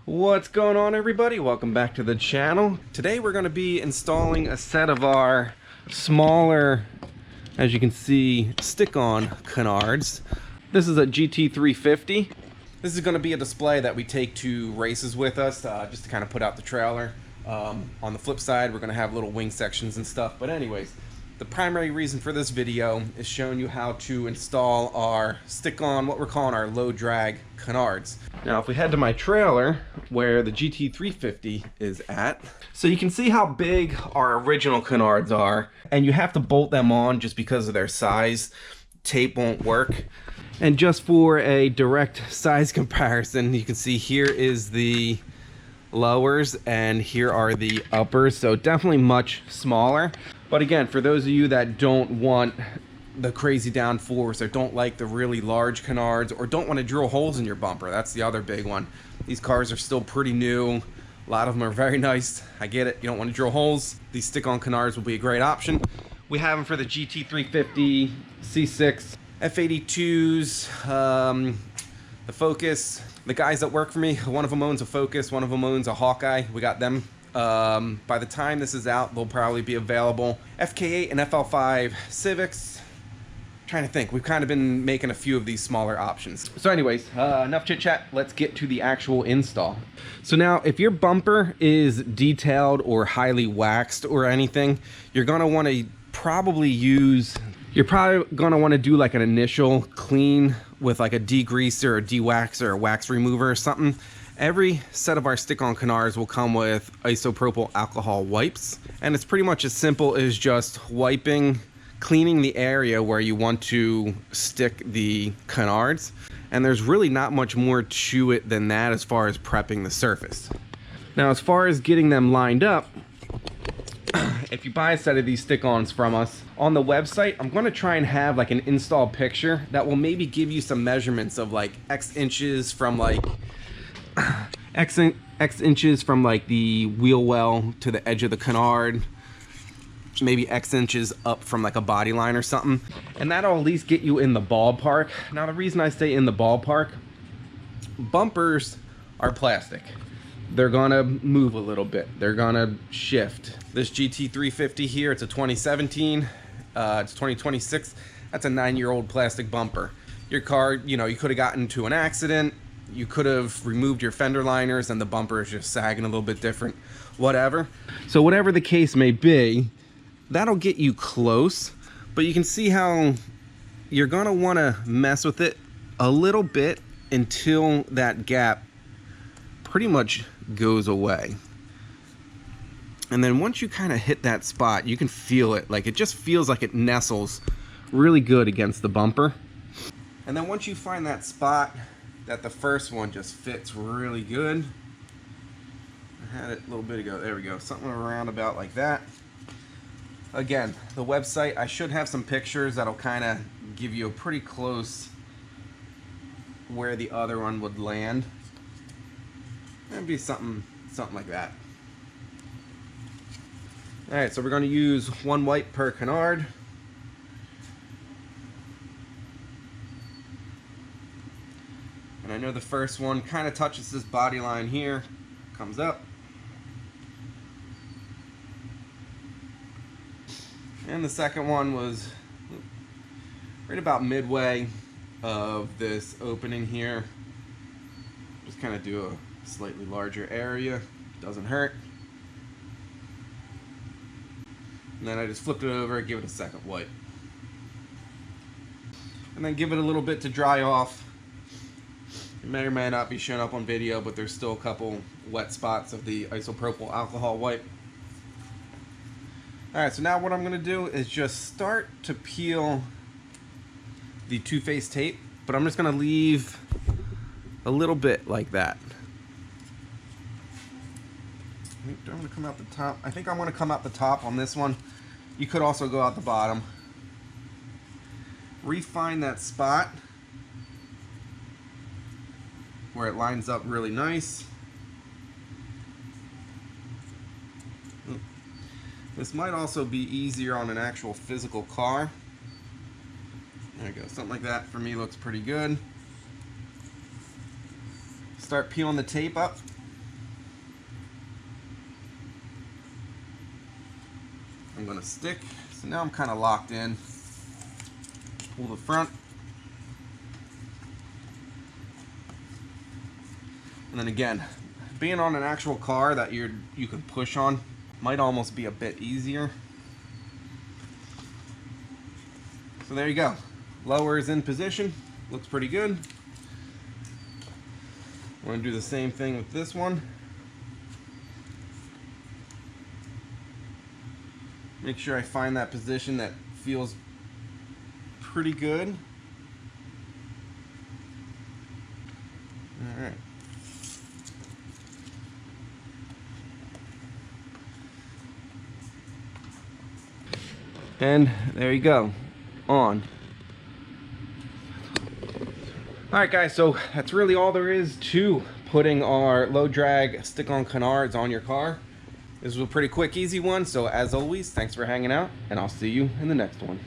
What's going on, everybody? Welcome back to the channel. Today we're going to be installing a set of our smaller, as you can see, stick-on Canards. This is a GT350. This is going to be a display that we take to races with us, just to kind of put out the trailer. On the flip side, we're going to have little wing sections and stuff. But anyways, the primary reason for this video is showing you how to install our stick-on, what we're calling our low-drag Canards. Now, if we head to my trailer, where the GT350 is at, so you can see how big our original Canards are, and you have to bolt them on just because of their size. Tape won't work. And just for a direct size comparison, you can see here is the lowers and here are the uppers, so definitely much smaller. But again, for those of you that don't want the crazy downforce or don't like the really large Canards or don't want to drill holes in your bumper, that's the other big one. These cars are still pretty new. A lot of them are very nice. I get it. You don't want to drill holes. These stick-on Canards will be a great option. We have them for the GT350, C6, F82s, the Focus. The guys that work for me, one of them owns a Focus, one of them owns a Hawkeye. We got them. By the time this is out, they'll probably be available. FK8 and FL5 Civics. Trying to think, we've kind of been making a few of these smaller options. So anyways, enough chit chat, let's get to the actual install. So now, if your bumper is detailed or highly waxed or anything, you're gonna wanna probably do like an initial clean with like a degreaser or de-waxer or wax remover or something. Every set of our stick-on Canards will come with isopropyl alcohol wipes, and it's pretty much as simple as just cleaning the area where you want to stick the Canards. And there's really not much more to it than that as far as prepping the surface. Now, as far as getting them lined up, if you buy a set of these stick-ons from us, on the website, I'm going to try and have like an install picture that will maybe give you some measurements of like X inches from like X inches from like the wheel well to the edge of the Canard, maybe X inches up from like a body line or something, and that'll at least get you in the ballpark. Now, the reason I say in the ballpark, bumpers are plastic. They're gonna move a little bit, they're gonna shift. This GT350 here, it's a 2017, it's 2026. That's a 9-year-old plastic bumper. Your car, you could have gotten into an accident, you could have removed your fender liners and the bumper is just sagging a little bit different, whatever. So whatever the case may be, that'll get you close, but you can see how you're gonna wanna mess with it a little bit until that gap pretty much goes away. And then once you kind of hit that spot, you can feel it, like it just feels like it nestles really good against the bumper. And then once you find that spot that the first one just fits really good, I had it a little bit ago, there we go, something around about like that. Again, the website, I should have some pictures that'll kind of give you a pretty close where the other one would land. It'd be something like that. Alright, so we're going to use one wipe per Canard. And I know the first one kind of touches this body line here, comes up. And the second one was right about midway of this opening here. Just kind of do a slightly larger area, doesn't hurt. And then I just flipped it over, give it a second wipe. And then give it a little bit to dry off. It may or may not be showing up on video, but there's still a couple wet spots of the isopropyl alcohol wipe. Alright, so now what I'm going to do is just start to peel the two-face tape, but I'm just going to leave a little bit like that. I'm going to come out the top. I think I'm going to come out the top on this one. You could also go out the bottom. Refine that spot where it lines up really nice. This might also be easier on an actual physical car. There we go, something like that for me looks pretty good. Start peeling the tape up. I'm gonna stick. So now I'm kind of locked in. Pull the front. And then again, being on an actual car that you can push on might almost be a bit easier. So there you go. Lower is in position. Looks pretty good. We're going to do the same thing with this one. Make sure I find that position that feels pretty good. All right. And there you go. On. Alright guys, so that's really all there is to putting our low drag stick-on Canards on your car. This was a pretty quick, easy one, so as always, thanks for hanging out, and I'll see you in the next one.